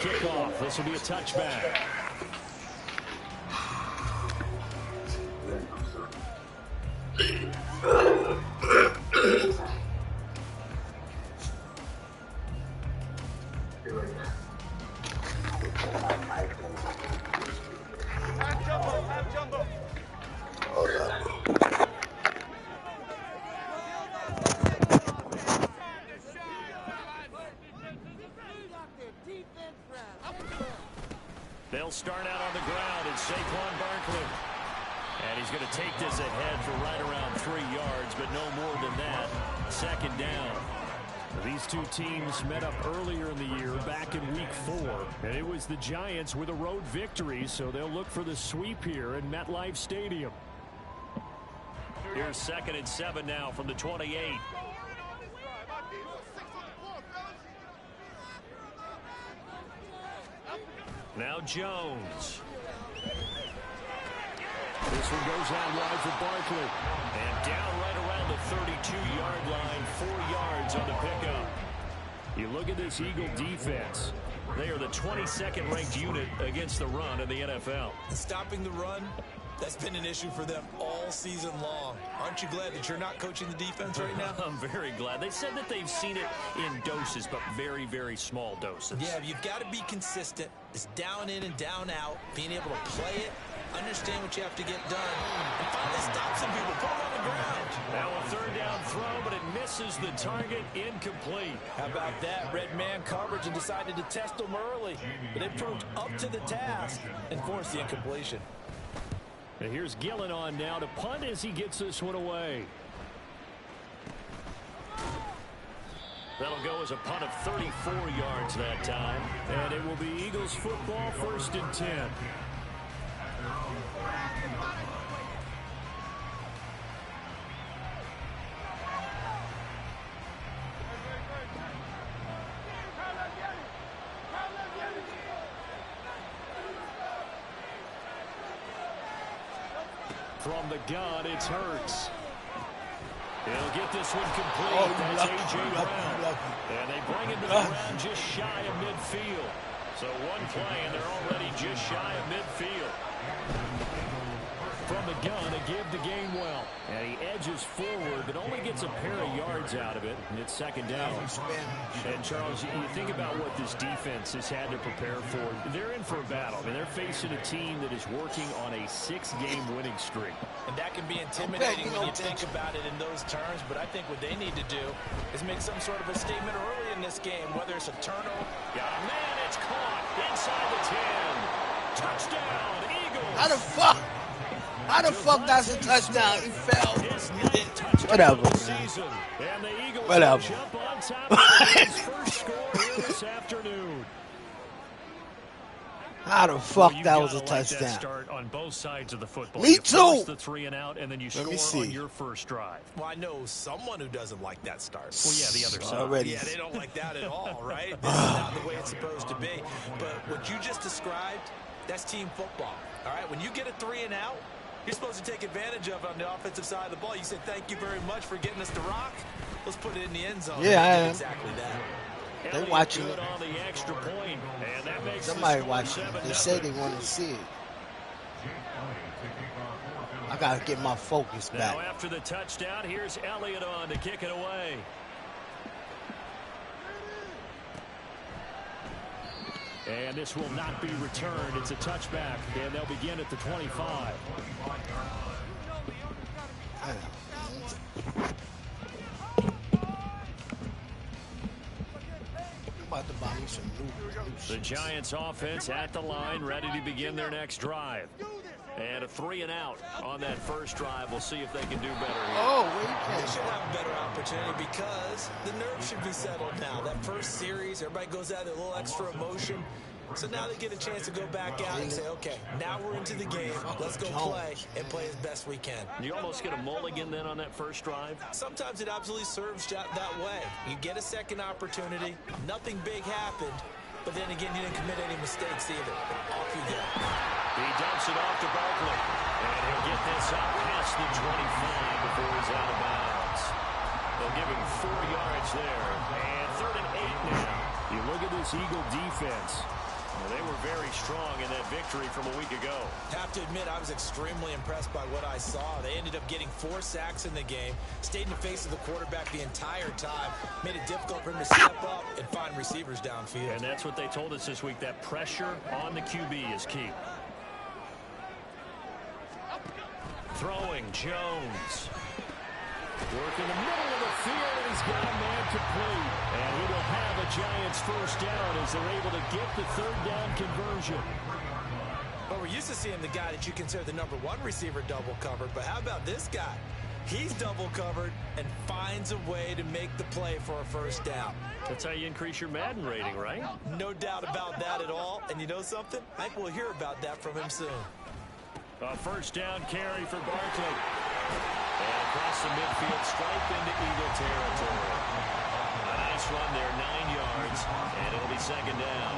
Kickoff. This will be a touchback. They'll start out on the ground. It's Saquon Barkley. And he's going to take this ahead for right around 3 yards, but no more than that. Second down. These two teams met up earlier in the year, back in Week 4. And it was the Giants with a road victory, so they'll look for the sweep here in MetLife Stadium. Here's 2nd and 7 now from the 28. Now Jones. This one goes out wide for Barkley. And down right around the 32-yard line, 4 yards on the pickup. You look at this Eagle defense. They are the 22nd ranked unit against the run in the NFL. Stopping the run, that's been an issue for them all season long. Aren't you glad that you're not coaching the defense right now? I'm very glad. They said that they've seen it in doses, but very, very small doses. Yeah, you've got to be consistent. It's down in and down out, being able to play it, understand what you have to get done, and finally stop some people, put them on the ground. Now a 3rd down throw, but it misses the target, incomplete. How about that? Red man coverage and decided to test them early, but it proved up to the task and forced the incompletion. And here's Gillen on now to punt as he gets this one away. That'll go as a punt of 34 yards that time. And it will be Eagles football, 1st and 10. From the gun, it's Hurts. He'll get this one complete. That's A.J. Brown. And they bring him to the ground just shy of midfield. So one play, and they're already just shy of midfield. From the gun, a give to Gainwell. And he edges forward, but only gets a pair of yards out of it. And it's 2nd down. And, Charles, you think about what this defense has had to prepare for. They're in for a battle. I mean, they're facing a team that is working on a 6-game winning streak. And that can be intimidating when you think about it in those terms. But I think what they need to do is make some sort of a statement early in this game, whether it's a turnover. Got a man, it's caught inside the 10. Touchdown, Eagles. How the fuck? How the fuck that's a touchdown? He fell. Whatever, man. Whatever. How the fuck that was a touchdown? Start on both sides of the football. Me too. The 3 and out, and then you score on your first drive. Well, I know someone who doesn't like that start. Well, yeah, the other side. Already. Yeah, they don't like that at all, right? This is not the way it's supposed to be. But what you just described, that's team football. All right, when you get a 3 and out, you're supposed to take advantage of it on the offensive side of the ball. You said, thank you very much for getting us to rock. Let's put it in the end zone. Yeah, I am. Exactly that. They watching it. On the extra point, and that makes somebody watching it. They say they want to see it. I got to get my focus back. Now after the touchdown, here's Elliott on to kick it away. And this will not be returned. It's a touchback, and they'll begin at the 25. The Giants offense at the line, ready to begin their next drive. And a 3 and out on that first drive. We'll see if they can do better here. Oh, they should have a better opportunity because the nerves should be settled now. That first series, everybody goes out with a little extra emotion. So now they get a chance to go back out and say, okay, now we're into the game. Let's go play and play as best we can. You almost get a mulligan then on that first drive? Sometimes it absolutely serves that way. You get a second opportunity. Nothing big happened. But then again, you didn't commit any mistakes either. Off you go. He dumps it off to Barkley. And he'll get this up past the 25 before he's out of bounds. They'll give him 4 yards there. And 3rd and 8 now. You look at this Eagle defense. Well, they were very strong in that victory from a week ago. Have to admit, I was extremely impressed by what I saw. They ended up getting 4 sacks in the game, stayed in the face of the quarterback the entire time, made it difficult for him to step up and find receivers downfield. And that's what they told us this week, that pressure on the QB is key. Throwing, Jones. Work in the middle of the field, and he's got a man complete. And he will have a Giants first down as they're able to get the third down conversion. Well, we're used to seeing the guy that you consider the #1 receiver double covered, but how about this guy? He's double covered and finds a way to make the play for a first down. That's how you increase your Madden rating, right? No doubt about that at all. And you know something? I think we'll hear about that from him soon. A first down carry for Barkley. And across the midfield, stripe into Eagle territory. A nice run there, 9 yards, and it'll be second down.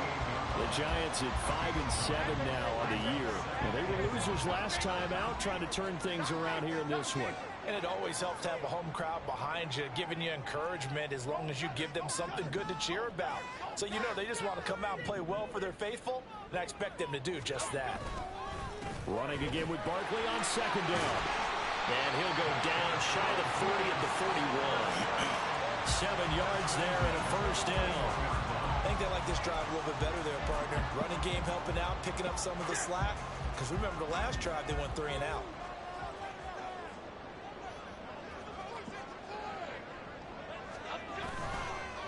The Giants at 5-7 now on the year. And they were losers last time out, trying to turn things around here in this one. And it always helps to have a home crowd behind you, giving you encouragement as long as you give them something good to cheer about. So you know they just want to come out and play well for their faithful, and I expect them to do just that. Running again with Barkley on second down. And he'll go down shy of 40 at the 41. 7 yards there and a first down. I think they like this drive a little bit better there, partner. Running game helping out, picking up some of the slack. Because remember the last drive, they went 3 and out.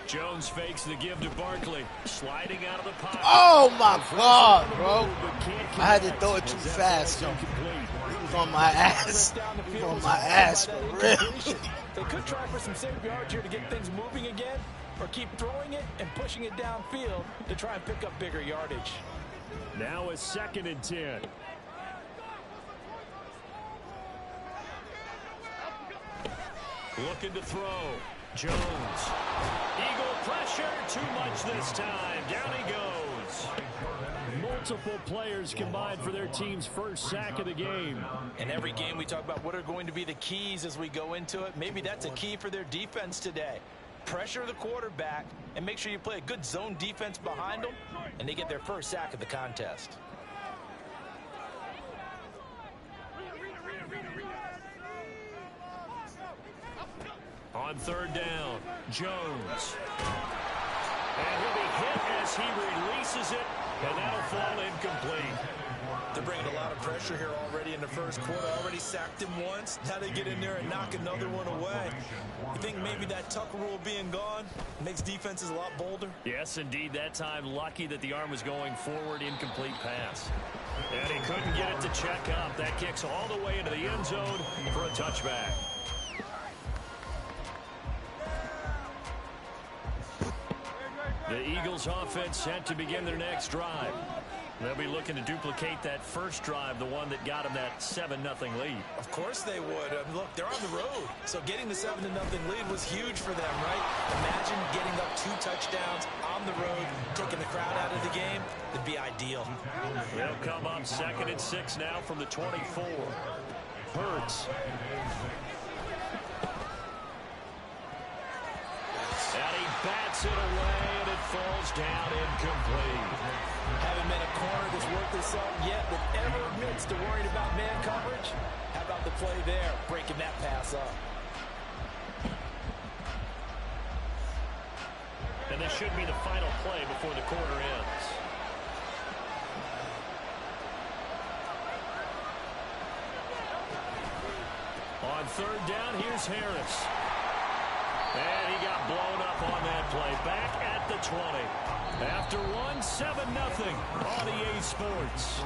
Jones fakes the give to Barkley. Sliding out of the pocket. Oh, my God, bro. I had to throw it too fast, yo. He was on my ass. He was on my ass, for real. They could try for some safe yards here to get things moving again, or keep throwing it and pushing it downfield to try and pick up bigger yardage. Now a 2nd and 10. Looking to throw. Jones. Eagle pressure. Too much this time. Down he goes. Multiple players combined for their team's first sack of the game. In every game we talk about what are going to be the keys as we go into it. Maybe that's a key for their defense today. Pressure the quarterback and make sure you play a good zone defense behind them, and they get their first sack of the contest. On third down, Jones. And he'll be hit as he releases it, and that'll fall incomplete. They're bringing a lot of pressure here already in the first quarter. Already sacked him once. Now they get in there and knock another one away. You think maybe that Tucker rule being gone makes defenses a lot bolder? Yes, indeed. That time, lucky that the arm was going forward. Incomplete pass. And he couldn't get it to check up. That kicks all the way into the end zone for a touchback. The Eagles offense set to begin their next drive. They'll be looking to duplicate that first drive, the one that got them that 7-0 lead. Of course they would. Look, they're on the road. So getting the 7-0 lead was huge for them, right? Imagine getting up 2 touchdowns on the road, taking the crowd out of the game. It'd be ideal. They'll come up 2nd and 6 now from the 24. Hurts. And he bats it away, and it falls down incomplete. Haven't met a corner that's worth his salt yet that ever admits to worrying about man coverage. How about the play there, breaking that pass up? And this should be the final play before the quarter ends. On third down, here's Harris. And he got blown up on that play. Back at the 20. After one, 7-0 on EA Sports.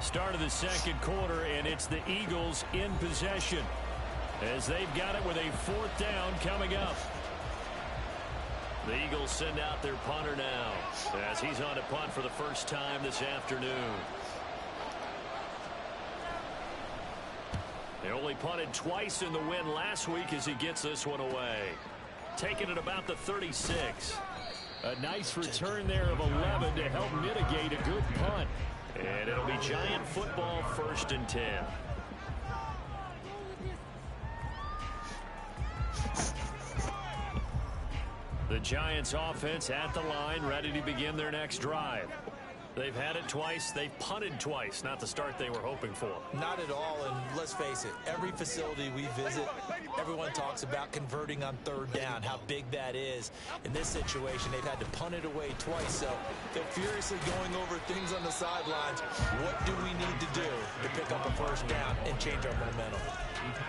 Start of the second quarter, and it's the Eagles in possession as they've got it with a 4th down coming up. The Eagles send out their punter now as he's on to punt for the first time this afternoon. They only punted twice in the win last week as he gets this one away. Taking it about the 36. A nice return there of 11 to help mitigate a good punt. And it'll be Giant football 1st and 10. The Giants offense at the line, ready to begin their next drive. They've had it twice. They've punted twice. Not the start they were hoping for. Not at all, and let's face it, every facility we visit, everyone talks about converting on third down, how big that is. In this situation, they've had to punt it away twice, so they're furiously going over things on the sidelines. What do we need to do to pick up a first down and change our momentum?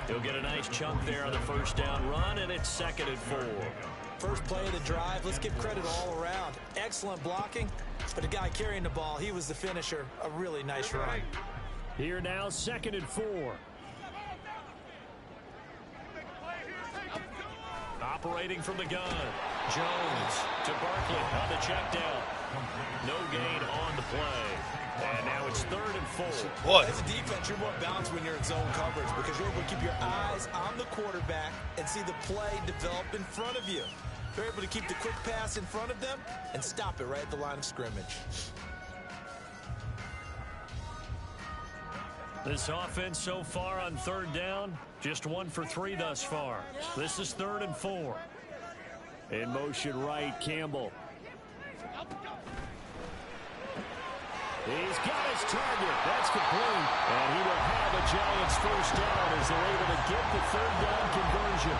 He'll get a nice chunk there on the first down run, and it's 2nd and 4. First play of the drive, let's give credit all around. Excellent blocking, but the guy carrying the ball, he was the finisher. A really nice run. Here now, 2nd and 4. Operating from the gun. Jones to Barkley on the check down. No gain on the play. And now it's 3rd and 4. Boy, as a defense, you're more balanced when you're in zone coverage because you're able to keep your eyes on the quarterback and see the play develop in front of you. They're able to keep the quick pass in front of them and stop it right at the line of scrimmage. This offense so far on 3rd down, just 1 for 3 thus far. This is 3rd and 4. In motion right, Campbell. He's got his target. That's complete. And he will have a Giants first down as they're able to get the 3rd down conversion.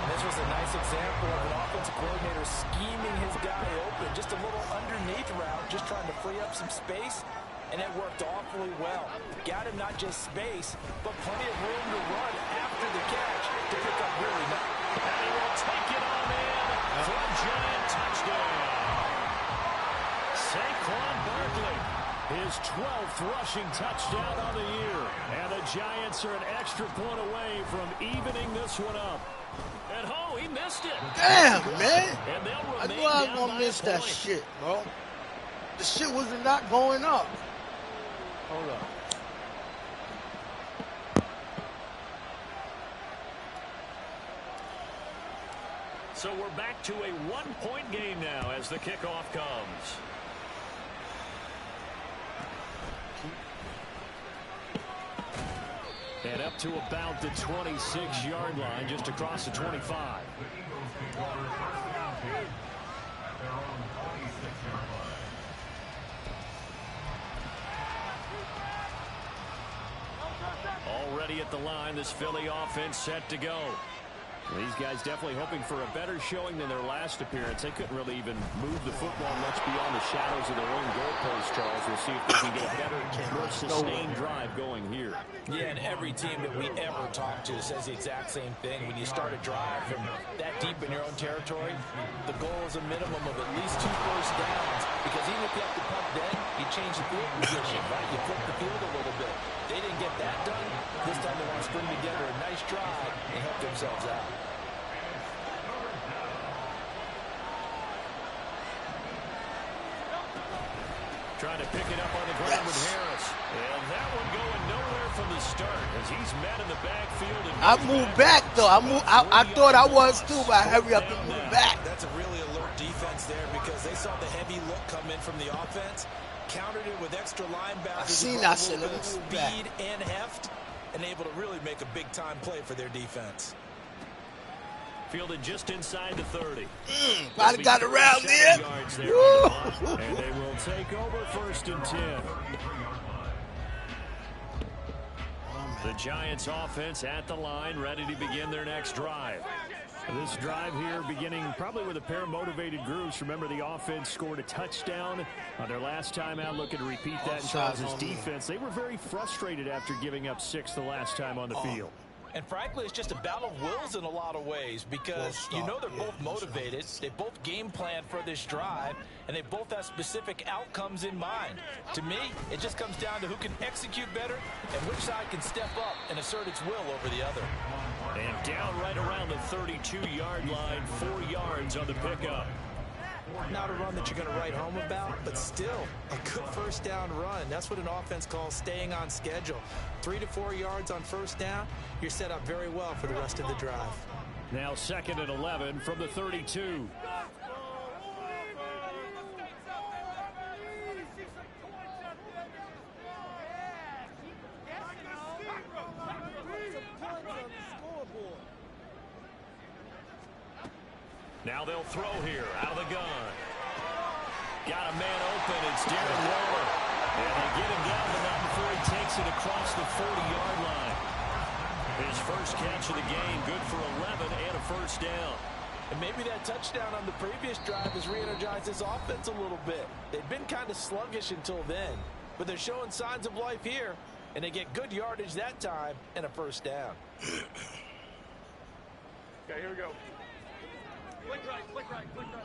And this was a nice example of an offensive coordinator scheming his guy open. Just a little underneath route, just trying to free up some space. And it worked awfully well. Got him not just space, but plenty of room to run after the catch to pick up really nice. And he will take it on in for a Giant touchdown. Saquon Barkley, his 12th rushing touchdown on the year. And the Giants are an extra point away from evening this one up. And he missed it. Damn, man. And I knew I was going to miss that shit, bro. The shit was not going up. Hold up. So we're back to a 1-point game now as the kickoff comes. And up to about the 26-yard line, just across the 25. Already at the line, this Philly offense set to go. These guys definitely hoping for a better showing than their last appearance. They couldn't really even move the football much beyond the shadows of their own goalpost, Charles. We'll see if they can get a better, more sustained drive going here. Yeah, and every team that we ever talk to says the exact same thing. When you start a drive from that deep in your own territory, the goal is a minimum of at least 2 first downs. Because even if you have to punt then, you change the field position, right? You flip the field a little bit. They didn't get that done. This time they want to string together a nice drive and help themselves out. Trying to pick it up on the ground with Harris. And that one going nowhere from the start as he's met in the backfield. And I moved back, though. I thought I was, too, but I hurry up and move back. That's a really alert defense there because they saw the heavy look come in from the offense, countered it with extra linebackers. I seen that shit. Speed and heft, and able to really make a big-time play for their defense. Fielded just inside the 30. Probably got around there. And they will take over 1st and 10. The Giants offense at the line, ready to begin their next drive. This drive here beginning probably with a pair of motivated groups. Remember, the offense scored a touchdown on their last time out. Looking to repeat that in Charles' defense. They were very frustrated after giving up 6 the last time on the field. And frankly, it's just a battle of wills in a lot of ways because you know they're both motivated. They both game plan for this drive, and they both have specific outcomes in mind. To me, it just comes down to who can execute better and which side can step up and assert its will over the other. And down right around the 32-yard line, 4 yards on the pickup. Not a run that you're going to write home about, but still a good first down run. That's what an offense calls staying on schedule. 3 to 4 yards on first down, you're set up very well for the rest of the drive. Now 2nd and 11 from the 32. Now they'll throw here out of the gun. Got a man open. It's Darren Waller. And they get him down, but not before he takes it across the 40-yard line. His first catch of the game, good for 11 and a first down. And maybe that touchdown on the previous drive has re-energized this offense a little bit. They've been kind of sluggish until then, but they're showing signs of life here, and they get good yardage that time and a first down. Okay, here we go. Flick right, flick right, flick right.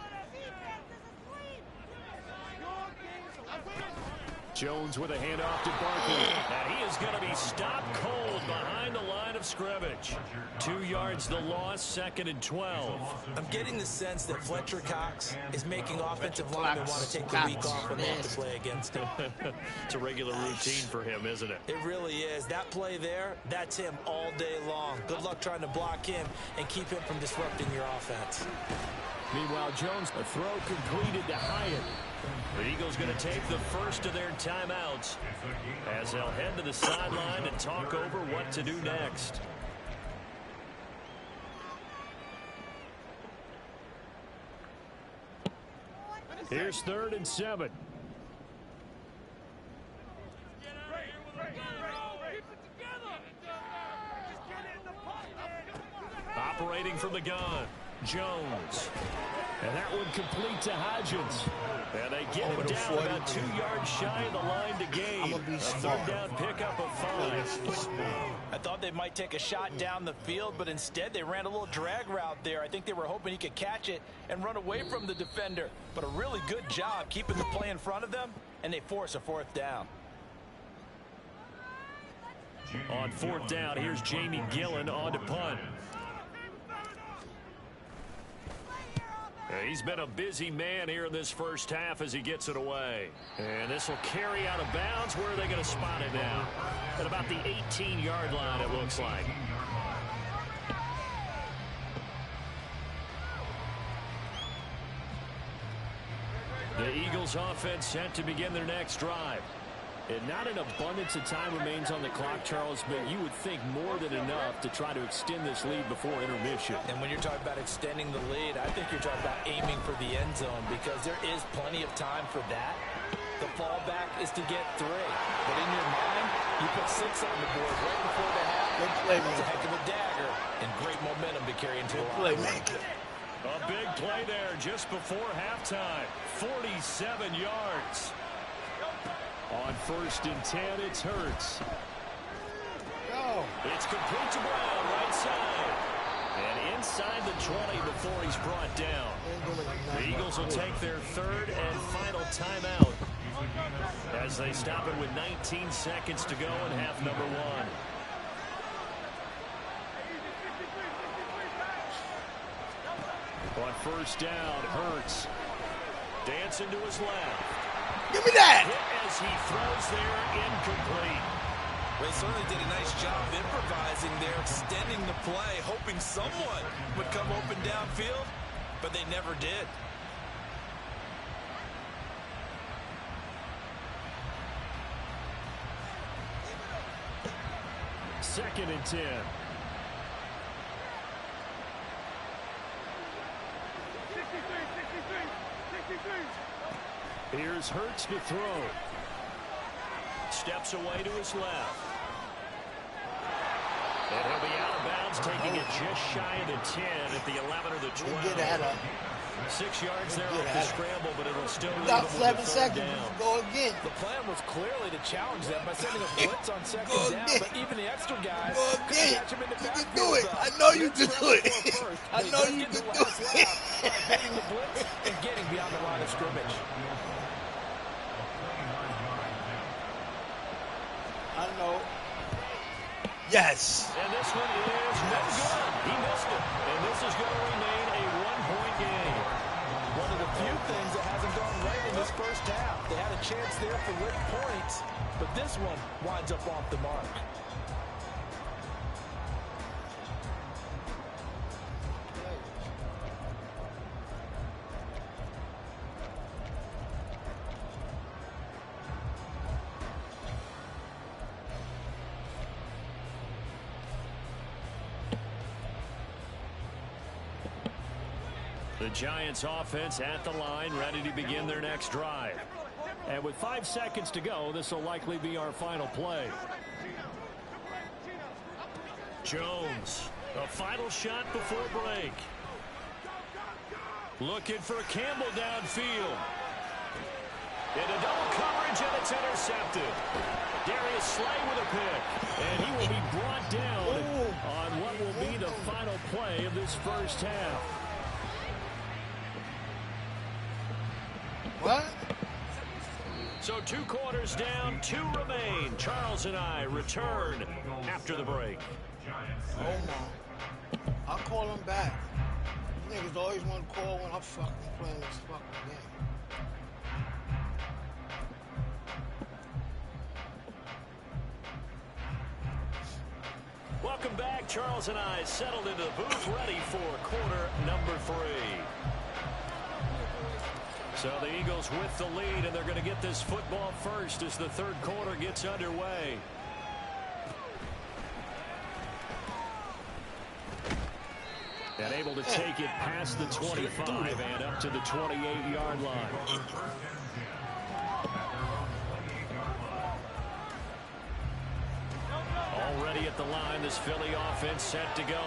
Jones with a handoff to Barkley. And he is going to be stopped cold behind the line of scrimmage. 2 yards the loss, 2nd and 12. I'm getting the sense that Fletcher Cox is making offensive linemen want to take the week off when they have to play against him. It's a regular routine for him, isn't it? It really is. That play there, that's him all day long. Good luck trying to block him and keep him from disrupting your offense. Meanwhile, Jones, a throw completed to Hyatt. The Eagles going to take the first of their timeouts as they'll head to the sideline and talk over what to do next. Here's 3rd and 7. Operating from the gun, Jones. And that one complete to Hodgins. And they get him down about 2 yards shy of the line to gain. A 3rd down pickup of 5. I thought they might take a shot down the field, but instead they ran a little drag route there. I think they were hoping he could catch it and run away from the defender. But a really good job keeping the play in front of them, and they force a 4th down. On 4th down, here's Jamie Gillen on to punt. He's been a busy man here in this first half as he gets it away. And this will carry out of bounds. Where are they going to spot it now? At about the 18-yard line, it looks like. The Eagles offense set to begin their next drive. And not an abundance of time remains on the clock, Charles, but you would think more than enough to try to extend this lead before intermission. And when you're talking about extending the lead, I think you're talking about aiming for the end zone because there is plenty of time for that. The fallback is to get 3. But in your mind, you put 6 on the board right before the half. Good play, It's a heck of a dagger and great momentum to carry into a play, line. A big play there just before halftime. 47 yards. On 1st and 10, it's Hurts. Go. It's complete to Brown, right side. And inside the 20 before he's brought down. The Eagles will take their 3rd and final timeout as they stop it with 19 seconds to go in half number 1. On 1st down, Hurts dancing to his left. Give me that! Hit as he throws there, incomplete. They certainly did a nice job improvising there, extending the play, hoping someone would come open downfield, but they never did. Second and 10. Here's Hurts to throw. Steps away to his left. And he'll be out of bounds, taking it just shy of the 10 at the 11 or the 12. Get at her. 6 yards there off the scramble, but it'll still leave About them with 7 a 3rd seconds. down. Go again. The plan was clearly to challenge them by sending a blitz on 2nd down, but even the extra guys Go couldn't again. catch him in the You can backfield. do it. I know you can do it. I know you can do it. Getting the blitz and getting beyond the line of scrimmage. I know. Yes. And this one is no good. He missed it. And this is going to remain a 1-point game. One of the few things that hasn't gone right in this first half. They had a chance there for late points, but this one winds up off the mark. The The Giants offense at the line, ready to begin their next drive. And with 5 seconds to go, this will likely be our final play. Jones, a final shot before break. Looking for Campbell downfield. Into double coverage, and it's intercepted. Darius Slay with a pick. And he will be brought down on what will be the final play of this first half. What? So 2 quarters down, 2 remain. Charles and I return after the break. Oh, my. I'll call him back. Niggas always want to call when I'm fucking playing this fucking game. Welcome back. Charles and I settled into the booth, ready for quarter number 3. So the Eagles with the lead, and they're going to get this football first as the third quarter gets underway. And able to take it past the 25 and up to the 28-yard line. Already at the line, this Philly offense set to go.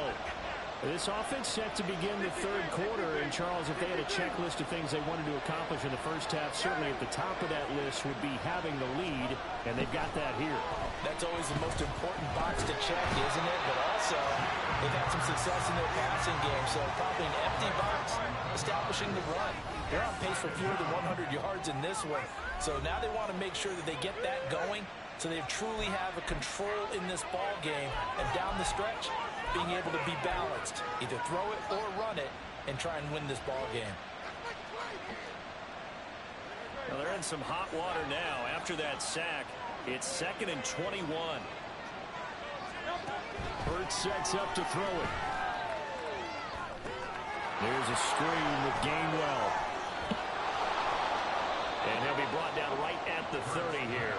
This offense set to begin the third quarter. And, Charles, if they had a checklist of things they wanted to accomplish in the first half, certainly at the top of that list would be having the lead, and they've got that here. That's always the most important box to check, isn't it? But also, they've had some success in their passing game, so probably an empty box establishing the run. They're on pace for fewer than 100 yards in this one. So now they want to make sure that they get that going so they truly have a control in this ball game. And down the stretch, being able to be balanced, either throw it or run it, and try and win this ball game. Well, they're in some hot water now. After that sack, it's 2nd and 21. Hurts sets up to throw it. There's a screen with Gainwell. And he'll be brought down right at the 30 here.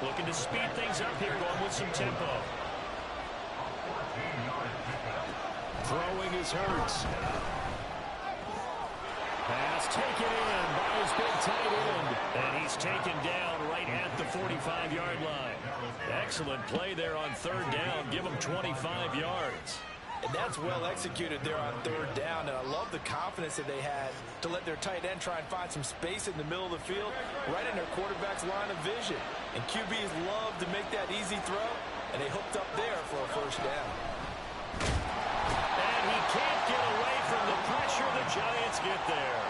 Looking to speed things up here, going with some tempo. Throwing is Hurts. Pass taken in by his big tight end. And he's taken down right at the 45-yard line. Excellent play there on third down. Give him 25 yards. And that's well executed there on third down. And I love the confidence that they had to let their tight end try and find some space in the middle of the field, right in their quarterback's line of vision. And QBs love to make that easy throw, and they hooked up there for a first down. And he can't get away from the pressure. The Giants get there.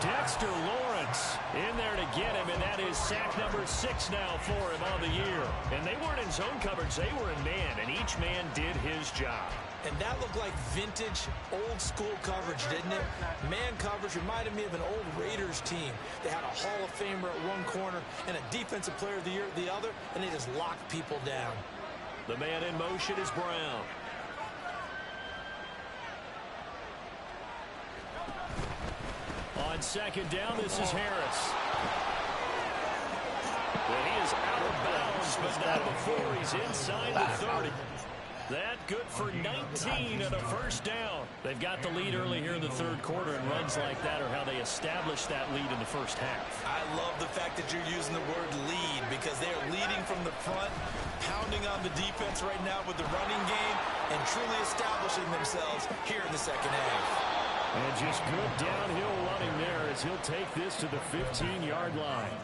Dexter Lawrence in there to get him, and that is sack number 6 now for him on the year. And they weren't in zone coverage, they were in man, and each man did his job. And that looked like vintage, old-school coverage, didn't it? Man coverage reminded me of an old Raiders team. They had a Hall of Famer at one corner and a Defensive Player of the Year at the other, and they just locked people down. The man in motion is Brown. On second down, this is Harris. And he is out of bounds, but not before he's inside the 30. That good for 19 and a first down. They've got the lead early here in the third quarter, and runs like that are how they establish that lead in the first half. I love the fact that you're using the word lead, because they are leading from the front, pounding on the defense right now with the running game, and truly establishing themselves here in the second half. And just good downhill running there as he'll take this to the 15-yard line.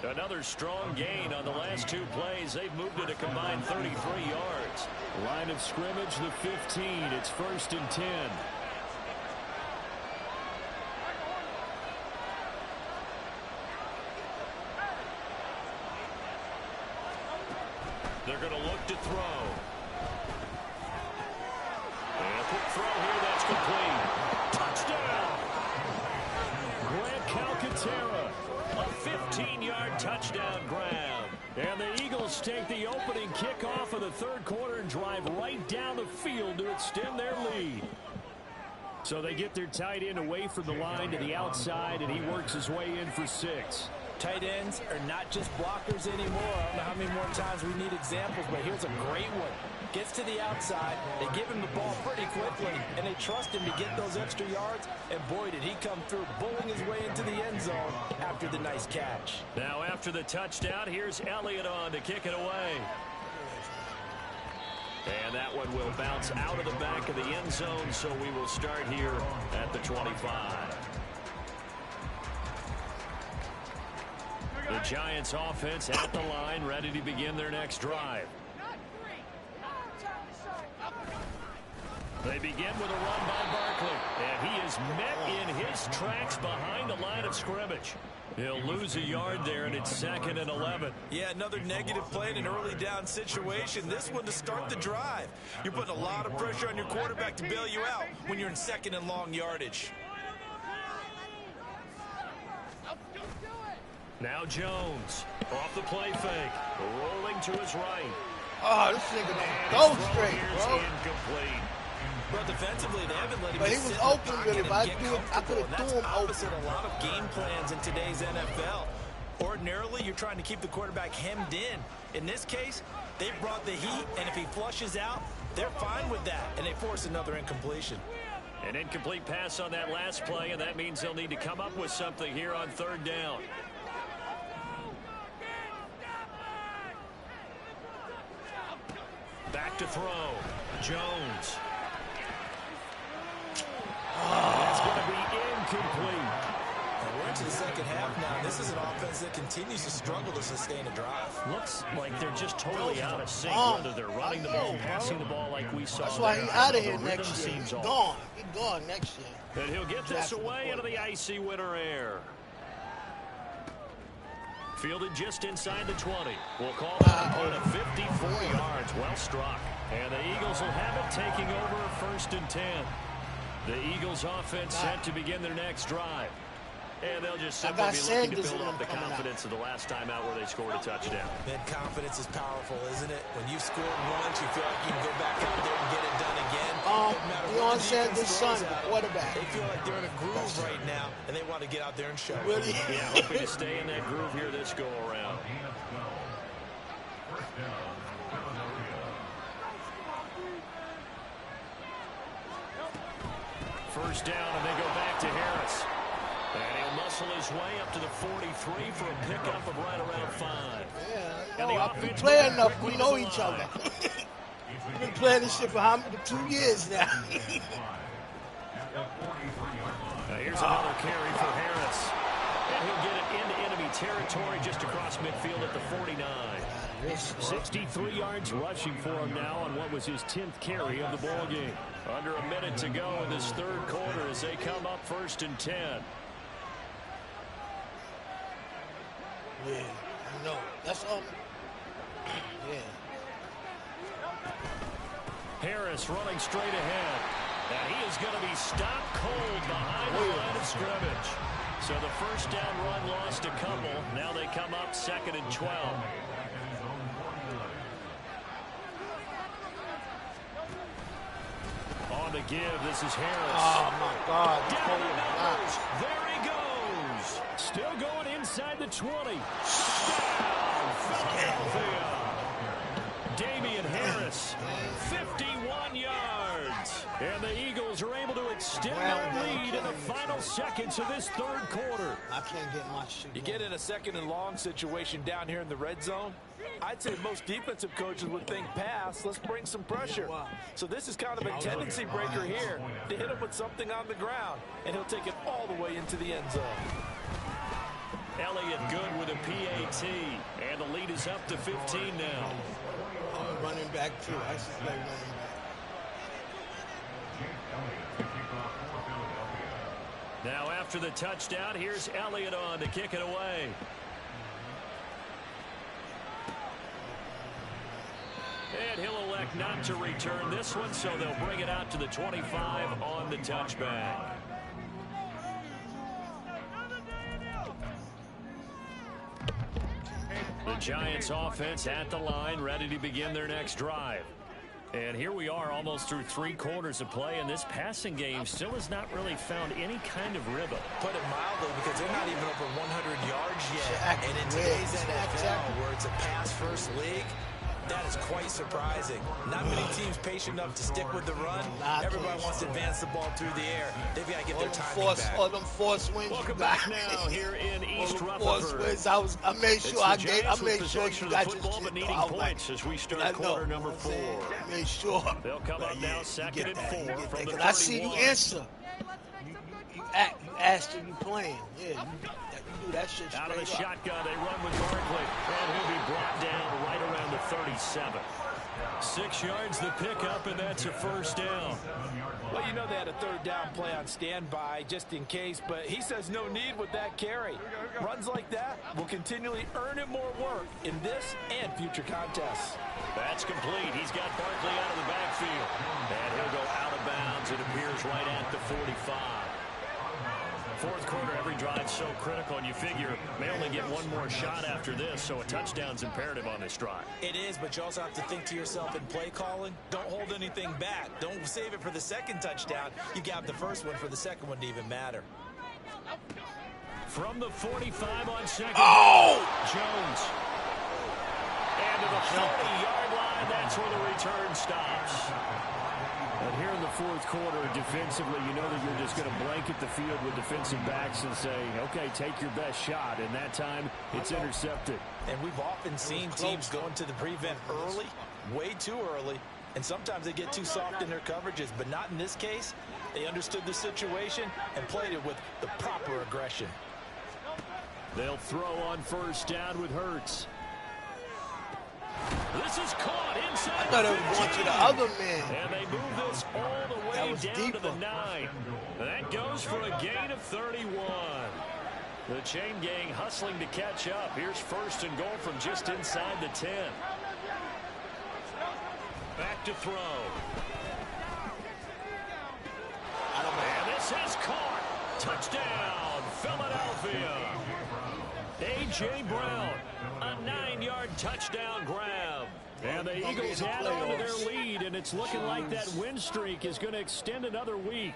Another strong gain on the last 2 plays. They've moved it a combined 33 yards. Line of scrimmage, the 15. It's 1st and 10. They're going to look to throw. And a quick throw here, that's complete. Touchdown! Grant Calcaterra. A 15-yard touchdown grab. And the Eagles take the opening kickoff of the third quarter and drive right down the field to extend their lead. So they get their tight end away from the line to the outside, and he works his way in for 6. Tight ends are not just blockers anymore. I don't know how many more times we need examples, but here's a great one. Gets to the outside, they give him the ball pretty quickly, and they trust him to get those extra yards, and boy, did he come through, bowling his way into the end zone after the nice catch. Now after the touchdown, here's Elliott on to kick it away. And that one will bounce out of the back of the end zone, so we will start here at the 25. The Giants offense at the line, ready to begin their next drive. They begin with a run by Barkley, and he is met in his tracks behind the line of scrimmage. He'll lose a yard there, and it's 2nd and 11. Yeah, another negative play in an early down situation. This one to start the drive. You're putting a lot of pressure on your quarterback to bail you out when you're in 2nd and long yardage. Now Jones, off the play fake, rolling to his right. Oh, this nigga don't go straight, bro. Incomplete. But defensively, they haven't let him But he was open with it. I could have threw him open. That's opposite a lot of game plans in today's NFL. Ordinarily, you're trying to keep the quarterback hemmed in. In this case, they brought the heat, and if he flushes out, they're fine with that, and they force another incompletion. An incomplete pass on that last play, and that means they'll need to come up with something here on 3rd down. Back to throw. Jones. That's going to be incomplete. We're into the second half now. This is an offense that continues to struggle to sustain a drive. Looks like they're just totally out of sync, whether they're running the ball, passing the ball like we saw. That's why he's out of here next year. He's gone. He's gone next year. And he'll get this away into the icy winter air. Fielded just inside the 20. We'll call that on a 54 yards. Well struck. And the Eagles will have it, taking over 1st and 10. The Eagles offense set to begin their next drive. And they'll just simply be looking to build off the confidence of the last time out where they scored a touchdown. Man, confidence is powerful, isn't it? When you've scored once, you feel like you can go back out there and get it done again. Deion Sanders' son, the quarterback. They feel like they're in a groove right now, and they want to get out there and show it. Really? Yeah, hoping to stay in that groove here this go-around. First down, and they go back to Harris. And he'll muscle his way up to the 43 for a pickup of right around 5. Yeah, we play enough. We know each other. We've been playing this shit for 2 years now. Here's another carry for Harris. And he'll get it into enemy territory just across midfield at the 49. 63 yards rushing for him now on what was his 10th carry of the ball game. Under a minute to go in this 3rd quarter as they come up 1st and 10. Yeah, I know. That's all. Yeah. Harris running straight ahead. And he is going to be stopped cold behind the line of scrimmage. So the first down run lost a couple. Now they come up 2nd and 12. On the give, this is Harris. Oh, my God. Down the numbers. There he goes. Still going inside the 20. Down, Philadelphia. Damian Harris, 51 yards. And the Eagles are able to extend their lead in the final seconds of this 3rd quarter. I can't get my shit. You get in a 2nd and long situation down here in the red zone. I'd say most defensive coaches would think pass. Let's bring some pressure. So this is kind of a tendency breaker here to hit him with something on the ground. And he'll take it all the way into the end zone. Elliott good with a PAT. And the lead is up to 15 now. I'm running back, too. I should play running back. Now after the touchdown, here's Elliott on to kick it away. And he'll elect not to return this one, so they'll bring it out to the 25 on the touchback. The Giants offense at the line, ready to begin their next drive. And here we are almost through 3 quarters of play, and this passing game still has not really found any kind of rhythm. Put it mildly, because they're not even over 100 yards yet. And in today's NFL, where it's a pass-first league, that is quite surprising. Not many teams patient enough to stick with the run. Everybody wants to advance the ball through the air. They've got to get their timing back. All them force wins. Welcome back now here in East Rutherford. I made sure you got your football, but needing points as we start quarter number 4. I made sure. They'll come up now, second and 4 from the 31. I see you answer. You asked if you playing. Yeah, you do that shit straight out of the up. shotgun, they run with Barkley, and he'll be brought down right around the 37. 6 yards the pickup, and that's a first down. Well, you know they had a third down play on standby just in case, but he says no need with that carry. Runs like that will continually earn him more work in this and future contests. That's complete. He's got Barkley out of the backfield, and he'll go out of bounds. It appears right at the 45. Fourth quarter, every drive so critical, and you figure may only get one more shot after this, so a touchdown's imperative on this drive. It is, but you also have to think to yourself in play calling, don't hold anything back. Don't save it for the second touchdown. You got the first one for the second one to even matter. From the 45 on second. Oh! Jones. And to the 40-yard line, that's where the return stops. And here in the fourth quarter, defensively, you know that you're just going to blanket the field with defensive backs and say, okay, take your best shot. And that time, it's intercepted. And we've often seen teams go into the prevent early, way too early, and sometimes they get too soft in their coverages, but not in this case. They understood the situation and played it with the proper aggression. They'll throw on first down with Hurts. This is caught inside. I thought it was going to the other man. And they move this all the way down deeper. to the 9. That goes for a gain of 31. The chain gang hustling to catch up. Here's first and goal from just inside the 10. Back to throw. And this is caught. Touchdown, Philadelphia. A.J. Brown, a 9-yard touchdown grab. And the Eagles add on to their lead, and it's looking like that win streak is going to extend another week.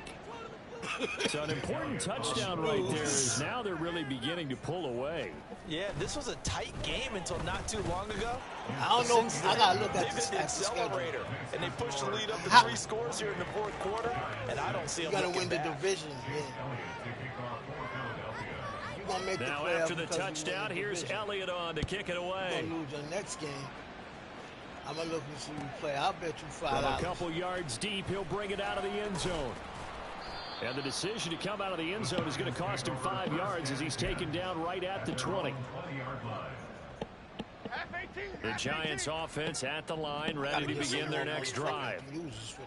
So an important touchdown right there is now they're really beginning to pull away. Yeah, this was a tight game until not too long ago. I don't know. I got to look at the accelerator, and they pushed the lead up to 3 scores here in the fourth quarter, and I don't see them looking back. You got to win the division, yeah. Now after the touchdown, here's Elliott on to kick it away. You're going to lose your next game. I'm going to look and see you play. I'll bet you $5. Well, a couple yards deep, he'll bring it out of the end zone. And the decision to come out of the end zone is going to cost him 5 yards as he's taken down right at the 20. The Giants offense at the line, ready to begin their next drive.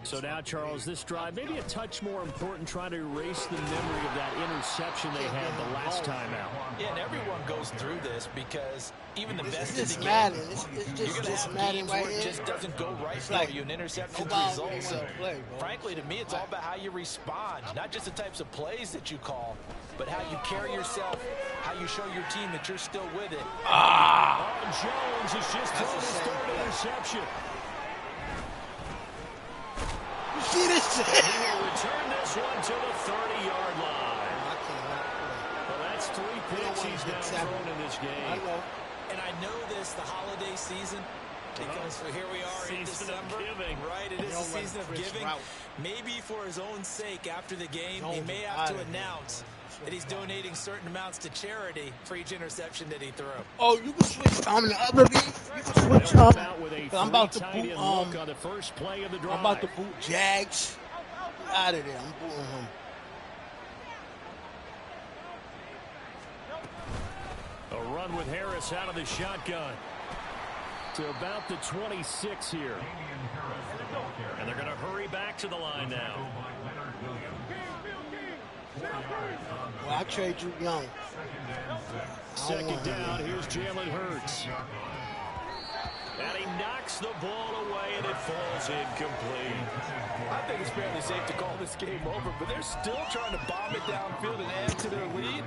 So now, Charles, this drive maybe a touch more important, trying to erase the memory of that interception they had the last time out. Yeah, and everyone goes through this because even the best of the game, you're going to have games where it just doesn't go right for you, and interceptions result. So, frankly, to me, it's all about how you respond, not just the types of plays that you call, but how you carry yourself, how you show your team that you're still with it. Jones has just thrown his third interception. You see this shit? He will return this one to the 30-yard line. Well, that's 3 picks he's now thrown in this game. And I know this, the holiday season, because here we are in December, right? It is the season of giving. Maybe for his own sake, after the game, he may have to announce that he's donating certain amounts to charity for each interception that he threw. Oh, you can switch the other league. You can switch I'm about to boot on the first play of the drive. I'm about to boot Jags. Out of there. I'm booting him. A run with Harris out of the shotgun to about the 26 here. And they're going to hurry back to the line now. Well, I trade you young. Second down, here's Jalen Hurts. And he knocks the ball away, and it falls incomplete. I think it's fairly safe to call this game over, but they're still trying to bomb it downfield and add to their lead.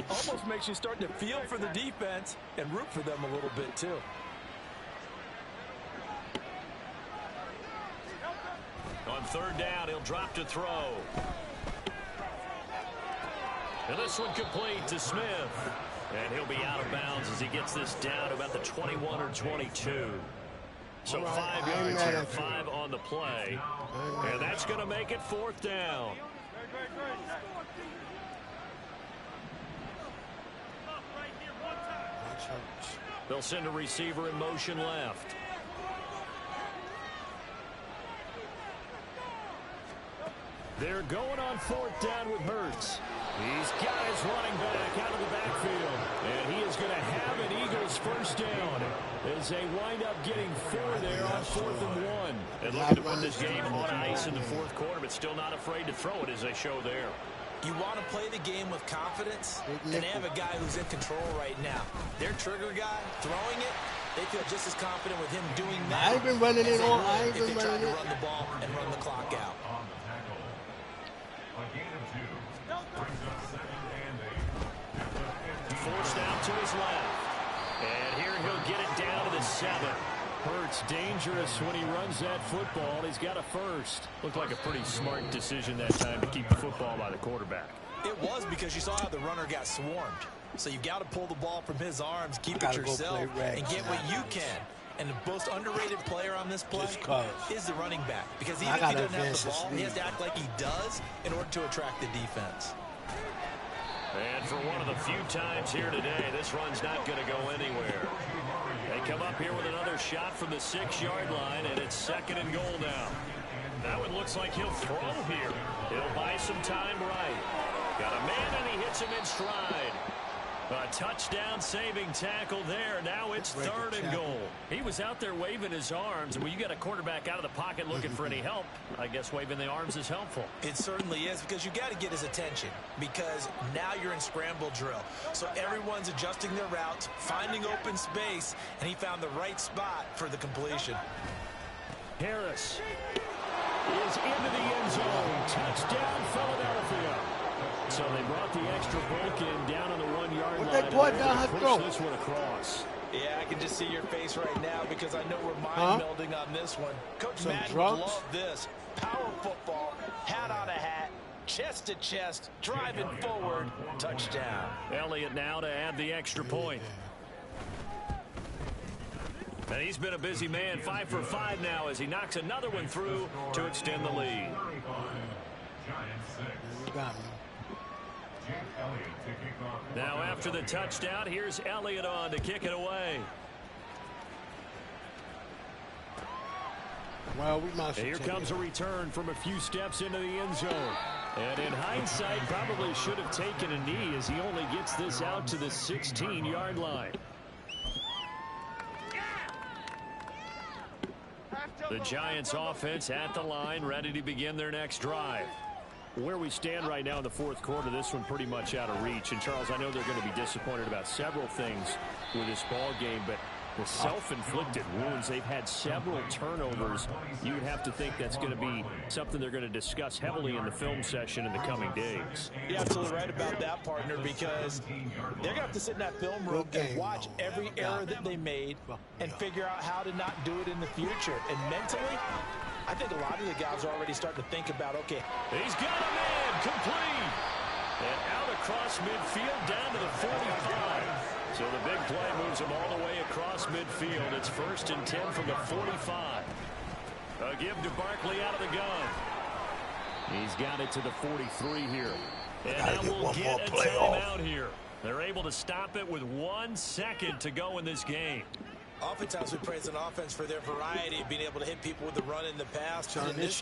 Almost makes you start to feel for the defense and root for them a little bit, too. On third down, he'll drop to throw. And this one complete to Smith. And he'll be out of bounds as he gets this down about the 21 or 22. So 5 yards here, 5 on the play. And that's going to make it 4th down. They'll send a receiver in motion left. They're going on 4th down with Hurts. He's got his running back out of the backfield. And he is going to have an Eagles first down as they wind up getting 4 there on 4th and 1. And looking to put this game on ice in the 4th quarter, but still not afraid to throw it as they show there. You want to play the game with confidence, and they have a guy who's in control right now. Their trigger guy, throwing it, they feel just as confident with him doing that. I ain't been running it on. I ain't if been they try running to it. run the ball and run the clock out. Forced out to his left. And here he'll get it down to the 7. Hurts dangerous when he runs that football. He's got a first. Looked like a pretty smart decision that time to keep the football by the quarterback. It was, because you saw how the runner got swarmed. So you got to pull the ball from his arms, keep it yourself, and get what you can. And the most underrated player on this play is the running back. Because even if he doesn't have the ball, he has to act like he does in order to attract the defense. And for one of the few times here today, this run's not going to go anywhere. They come up here with another shot from the 6-yard line, and it's 2nd and goal now. That one looks like he'll throw here. He'll buy some time right. Got a man, and he hits him in stride. A touchdown saving tackle there. Now it's 3rd and goal. He was out there waving his arms. When you got a quarterback out of the pocket looking for any help, I guess waving the arms is helpful. It certainly is, because you got to get his attention, because now you're in scramble drill. So everyone's adjusting their routes, finding open space, and he found the right spot for the completion. Harris is into the end zone. Touchdown, Philadelphia. So they brought the extra bulk in down on the 1-yard line. They brought down her throat. This one across. Yeah, I can just see your face right now, because I know we're mind melding on this one. Coach Madden would love this. Power football, hat on a hat, chest to chest, driving forward, touchdown. Elliott now to add the extra point. And he's been a busy man, 5 for 5 now as he knocks another one through to extend the lead. Now after the touchdown, here's Elliott on to kick it away. Well, we must. Here comes a return from a few steps into the end zone. And in hindsight, probably should have taken a knee as he only gets this out to the 16-yard line. The Giants offense at the line, ready to begin their next drive. Where we stand right now in the 4th quarter, this one pretty much out of reach. And, Charles, I know they're going to be disappointed about several things with this ball game, but the self-inflicted wounds, they've had several turnovers. You would have to think that's going to be something they're going to discuss heavily in the film session in the coming days. You're absolutely right about that, partner, because they're going to have to sit in that film room and watch every error that they made and figure out how to not do it in the future. And mentally, I think a lot of the guys are already starting to think about, okay, he's got a man, complete. And out across midfield down to the 45. So the big play moves him all the way across midfield. It's 1st and 10 from the 45. A give to Barkley out of the gun. He's got it to the 43 here. And now we'll get a timeout here. They're able to stop it with 1 second to go in this game. Oftentimes we praise an offense for their variety of being able to hit people with the run in the past.